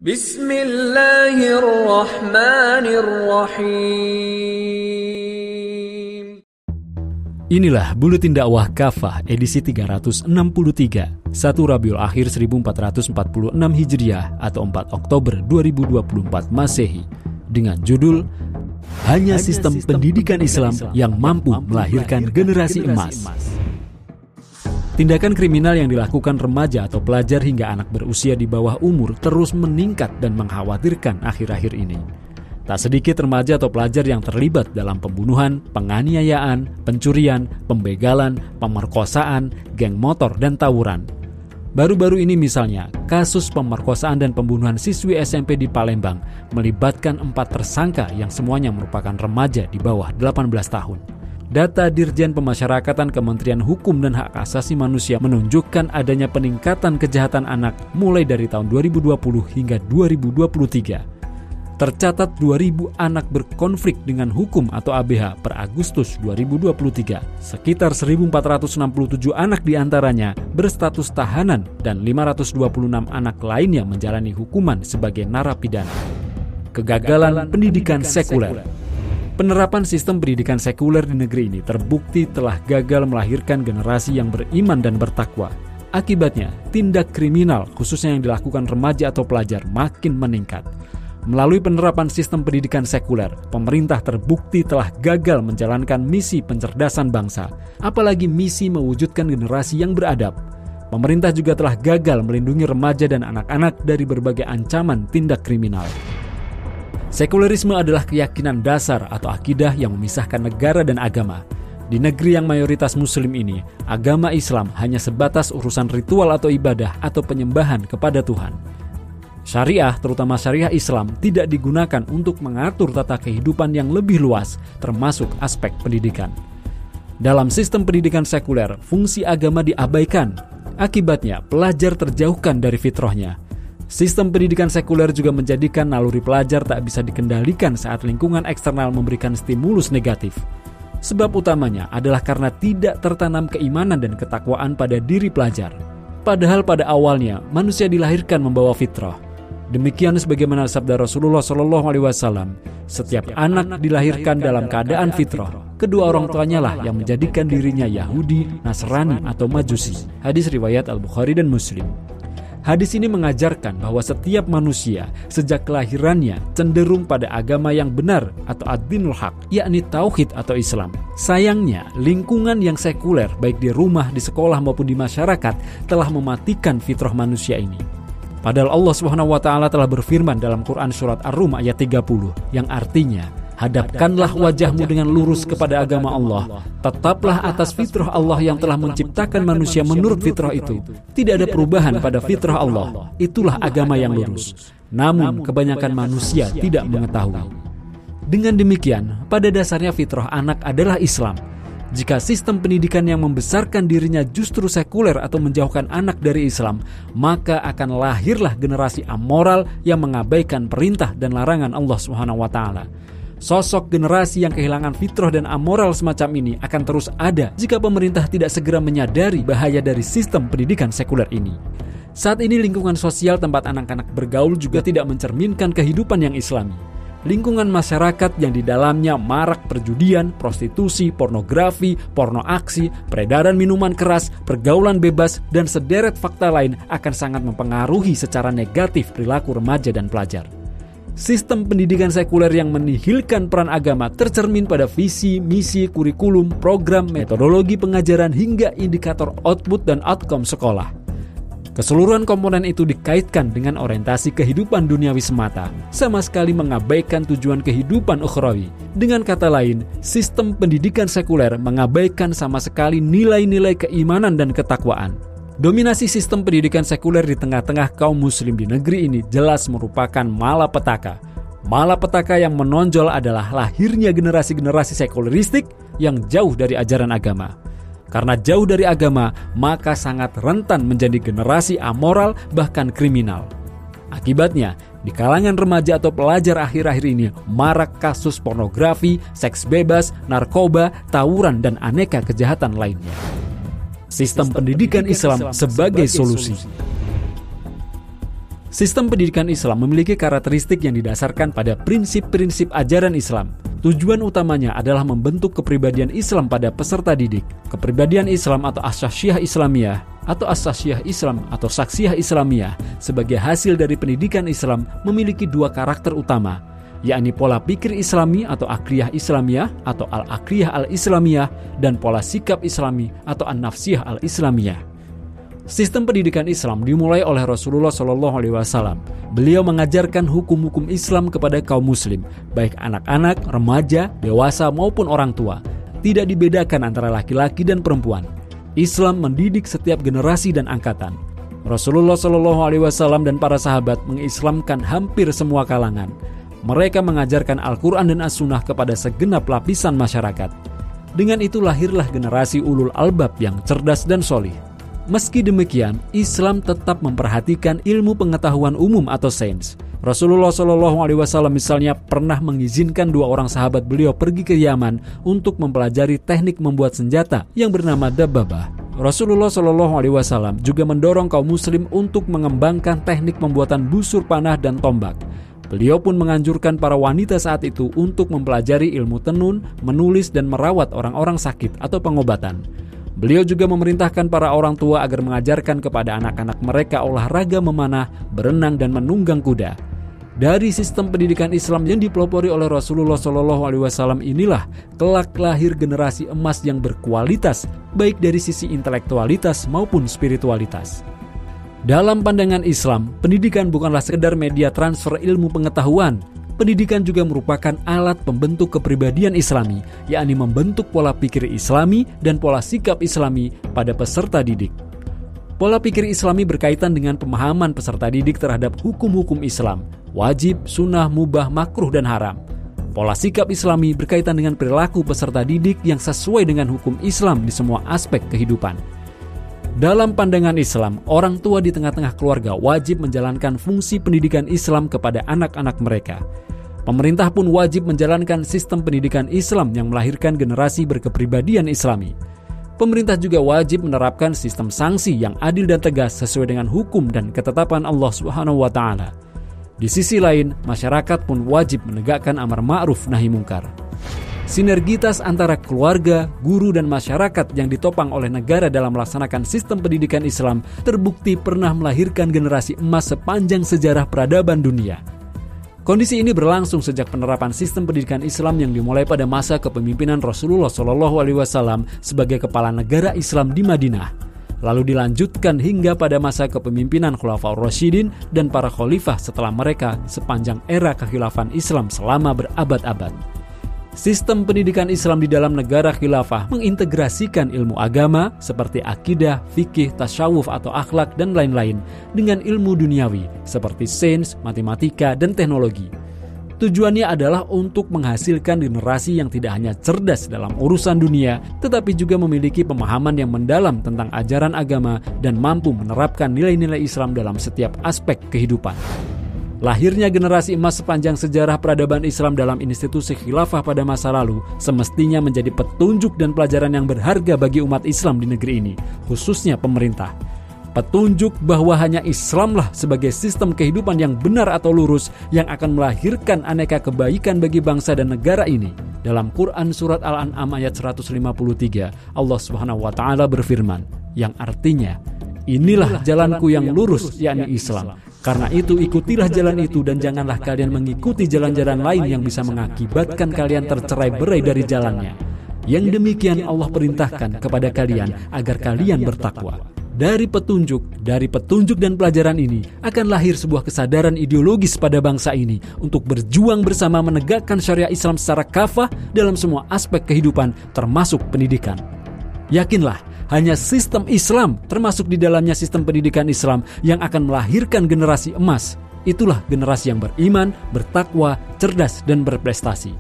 Bismillahirrahmanirrahim. Inilah Buletin Dakwah Kafah edisi 363, 1 Rabiul Akhir 1446 Hijriah atau 4 Oktober 2024 Masehi dengan judul Hanya Sistem Pendidikan Islam yang mampu melahirkan generasi emas. Tindakan kriminal yang dilakukan remaja atau pelajar hingga anak berusia di bawah umur terus meningkat dan mengkhawatirkan akhir-akhir ini. Tak sedikit remaja atau pelajar yang terlibat dalam pembunuhan, penganiayaan, pencurian, pembegalan, pemerkosaan, geng motor, dan tawuran. Baru-baru ini misalnya, kasus pemerkosaan dan pembunuhan siswi SMP di Palembang melibatkan 4 tersangka yang semuanya merupakan remaja di bawah 18 tahun. Data Dirjen Pemasyarakatan Kementerian Hukum dan Hak Asasi Manusia menunjukkan adanya peningkatan kejahatan anak mulai dari tahun 2020 hingga 2023. Tercatat 2.000 anak berkonflik dengan hukum atau ABH per Agustus 2023. Sekitar 1.467 anak diantaranya berstatus tahanan dan 526 anak lainnya menjalani hukuman sebagai narapidana. Kegagalan pendidikan sekuler. Penerapan sistem pendidikan sekuler di negeri ini terbukti telah gagal melahirkan generasi yang beriman dan bertakwa. Akibatnya, tindak kriminal khususnya yang dilakukan remaja atau pelajar makin meningkat. Melalui penerapan sistem pendidikan sekuler, pemerintah terbukti telah gagal menjalankan misi pencerdasan bangsa, apalagi misi mewujudkan generasi yang beradab. Pemerintah juga telah gagal melindungi remaja dan anak-anak dari berbagai ancaman tindak kriminal. Sekulerisme adalah keyakinan dasar atau akidah yang memisahkan negara dan agama. Di negeri yang mayoritas muslim ini, agama Islam hanya sebatas urusan ritual atau ibadah atau penyembahan kepada Tuhan. Syariah, terutama syariah Islam, tidak digunakan untuk mengatur tata kehidupan yang lebih luas, termasuk aspek pendidikan. Dalam sistem pendidikan sekuler, fungsi agama diabaikan. Akibatnya, pelajar terjauhkan dari fitrahnya. Sistem pendidikan sekuler juga menjadikan naluri pelajar tak bisa dikendalikan saat lingkungan eksternal memberikan stimulus negatif. Sebab utamanya adalah karena tidak tertanam keimanan dan ketakwaan pada diri pelajar. Padahal pada awalnya manusia dilahirkan membawa fitrah. Demikian sebagaimana sabda Rasulullah SAW, setiap anak dilahirkan dalam keadaan fitrah. Kedua orang tuanya lah yang menjadikan dirinya Yahudi, Nasrani atau Majusi. Hadis riwayat Al-Bukhari dan Muslim. Hadis ini mengajarkan bahwa setiap manusia sejak kelahirannya cenderung pada agama yang benar atau ad-dinul haq, yakni tauhid atau Islam. Sayangnya, lingkungan yang sekuler baik di rumah, di sekolah maupun di masyarakat telah mematikan fitrah manusia ini. Padahal Allah SWT telah berfirman dalam Quran surat Ar-Rum ayat 30 yang artinya, hadapkanlah wajahmu dengan lurus kepada agama Allah. Tetaplah atas fitrah Allah yang telah menciptakan manusia menurut fitrah itu. Tidak ada perubahan pada fitrah Allah. Itulah agama yang lurus. Namun kebanyakan manusia tidak mengetahui. Dengan demikian, pada dasarnya fitrah anak adalah Islam. Jika sistem pendidikan yang membesarkan dirinya justru sekuler atau menjauhkan anak dari Islam, maka akan lahirlah generasi amoral yang mengabaikan perintah dan larangan Allah SWT. Sosok generasi yang kehilangan fitrah dan amoral semacam ini akan terus ada jika pemerintah tidak segera menyadari bahaya dari sistem pendidikan sekuler ini. Saat ini lingkungan sosial tempat anak-anak bergaul juga tidak mencerminkan kehidupan yang islami. Lingkungan masyarakat yang di dalamnya marak perjudian, prostitusi, pornografi, porno aksi, peredaran minuman keras, pergaulan bebas, dan sederet fakta lain akan sangat mempengaruhi secara negatif perilaku remaja dan pelajar. Sistem pendidikan sekuler yang menihilkan peran agama tercermin pada visi, misi, kurikulum, program, metodologi pengajaran hingga indikator output dan outcome sekolah. Keseluruhan komponen itu dikaitkan dengan orientasi kehidupan duniawi semata, sama sekali mengabaikan tujuan kehidupan ukhrawi. Dengan kata lain, sistem pendidikan sekuler mengabaikan sama sekali nilai-nilai keimanan dan ketakwaan. Dominasi sistem pendidikan sekuler di tengah-tengah kaum muslim di negeri ini jelas merupakan malapetaka. Malapetaka yang menonjol adalah lahirnya generasi-generasi sekuleristik yang jauh dari ajaran agama. Karena jauh dari agama, maka sangat rentan menjadi generasi amoral bahkan kriminal. Akibatnya, di kalangan remaja atau pelajar akhir-akhir ini marak kasus pornografi, seks bebas, narkoba, tawuran, dan aneka kejahatan lainnya. Sistem pendidikan Islam sebagai solusi. Sistem pendidikan Islam memiliki karakteristik yang didasarkan pada prinsip-prinsip ajaran Islam. Tujuan utamanya adalah membentuk kepribadian Islam pada peserta didik. Kepribadian Islam atau as-syakhsiyah Islamiyah atau as-syakhsiyah Islam atau saksiyah Islamiyah sebagai hasil dari pendidikan Islam memiliki dua karakter utama, yakni pola pikir Islami atau akliyah Islamiyah atau al-akliyah al-Islamiyah dan pola sikap Islami atau an-nafsiyah al-Islamiyah. Sistem pendidikan Islam dimulai oleh Rasulullah SAW. Beliau mengajarkan hukum-hukum Islam kepada kaum muslim, baik anak-anak, remaja, dewasa maupun orang tua. Tidak dibedakan antara laki-laki dan perempuan. Islam mendidik setiap generasi dan angkatan. Rasulullah SAW dan para sahabat mengislamkan hampir semua kalangan. Mereka mengajarkan Al-Quran dan As-Sunnah kepada segenap lapisan masyarakat. Dengan itu lahirlah generasi ulul albab yang cerdas dan solih. Meski demikian, Islam tetap memperhatikan ilmu pengetahuan umum atau sains. Rasulullah SAW misalnya pernah mengizinkan dua orang sahabat beliau pergi ke Yaman untuk mempelajari teknik membuat senjata yang bernama dabbabah. Rasulullah SAW juga mendorong kaum muslim untuk mengembangkan teknik pembuatan busur panah dan tombak. Beliau pun menganjurkan para wanita saat itu untuk mempelajari ilmu tenun, menulis dan merawat orang-orang sakit atau pengobatan. Beliau juga memerintahkan para orang tua agar mengajarkan kepada anak-anak mereka olahraga memanah, berenang, dan menunggang kuda. Dari sistem pendidikan Islam yang dipelopori oleh Rasulullah SAW inilah kelak lahir generasi emas yang berkualitas, baik dari sisi intelektualitas maupun spiritualitas. Dalam pandangan Islam, pendidikan bukanlah sekedar media transfer ilmu pengetahuan. Pendidikan juga merupakan alat pembentuk kepribadian Islami, yakni membentuk pola pikir Islami dan pola sikap Islami pada peserta didik. Pola pikir Islami berkaitan dengan pemahaman peserta didik terhadap hukum-hukum Islam, wajib, sunnah, mubah, makruh, dan haram. Pola sikap Islami berkaitan dengan perilaku peserta didik yang sesuai dengan hukum Islam di semua aspek kehidupan. Dalam pandangan Islam, orang tua di tengah-tengah keluarga wajib menjalankan fungsi pendidikan Islam kepada anak-anak mereka. Pemerintah pun wajib menjalankan sistem pendidikan Islam yang melahirkan generasi berkepribadian Islami. Pemerintah juga wajib menerapkan sistem sanksi yang adil dan tegas sesuai dengan hukum dan ketetapan Allah SWT. Di sisi lain, masyarakat pun wajib menegakkan amar ma'ruf nahi mungkar. Sinergitas antara keluarga, guru, dan masyarakat yang ditopang oleh negara dalam melaksanakan sistem pendidikan Islam terbukti pernah melahirkan generasi emas sepanjang sejarah peradaban dunia. Kondisi ini berlangsung sejak penerapan sistem pendidikan Islam yang dimulai pada masa kepemimpinan Rasulullah SAW sebagai kepala negara Islam di Madinah, lalu dilanjutkan hingga pada masa kepemimpinan Khulafaur Rasyidin dan para khalifah setelah mereka sepanjang era kekhilafan Islam selama berabad-abad. Sistem pendidikan Islam di dalam negara khilafah mengintegrasikan ilmu agama seperti akidah, fikih, tasyawuf atau akhlak dan lain-lain dengan ilmu duniawi seperti sains, matematika, dan teknologi. Tujuannya adalah untuk menghasilkan generasi yang tidak hanya cerdas dalam urusan dunia, tetapi juga memiliki pemahaman yang mendalam tentang ajaran agama dan mampu menerapkan nilai-nilai Islam dalam setiap aspek kehidupan. Lahirnya generasi emas sepanjang sejarah peradaban Islam dalam institusi khilafah pada masa lalu semestinya menjadi petunjuk dan pelajaran yang berharga bagi umat Islam di negeri ini, khususnya pemerintah. Petunjuk bahwa hanya Islamlah sebagai sistem kehidupan yang benar atau lurus yang akan melahirkan aneka kebaikan bagi bangsa dan negara ini. Dalam Quran Surat Al-An'am ayat 153, Allah SWT berfirman, yang artinya, inilah jalanku yang lurus, yakni Islam. Karena itu ikutilah jalan itu dan janganlah kalian mengikuti jalan-jalan lain yang bisa mengakibatkan kalian tercerai-berai dari jalannya. Yang demikian Allah perintahkan kepada kalian agar kalian bertakwa. Dari petunjuk dan pelajaran ini akan lahir sebuah kesadaran ideologis pada bangsa ini untuk berjuang bersama menegakkan syariat Islam secara kafah dalam semua aspek kehidupan termasuk pendidikan. Yakinlah, hanya sistem Islam, termasuk di dalamnya sistem pendidikan Islam, yang akan melahirkan generasi emas. Itulah generasi yang beriman, bertakwa, cerdas, dan berprestasi.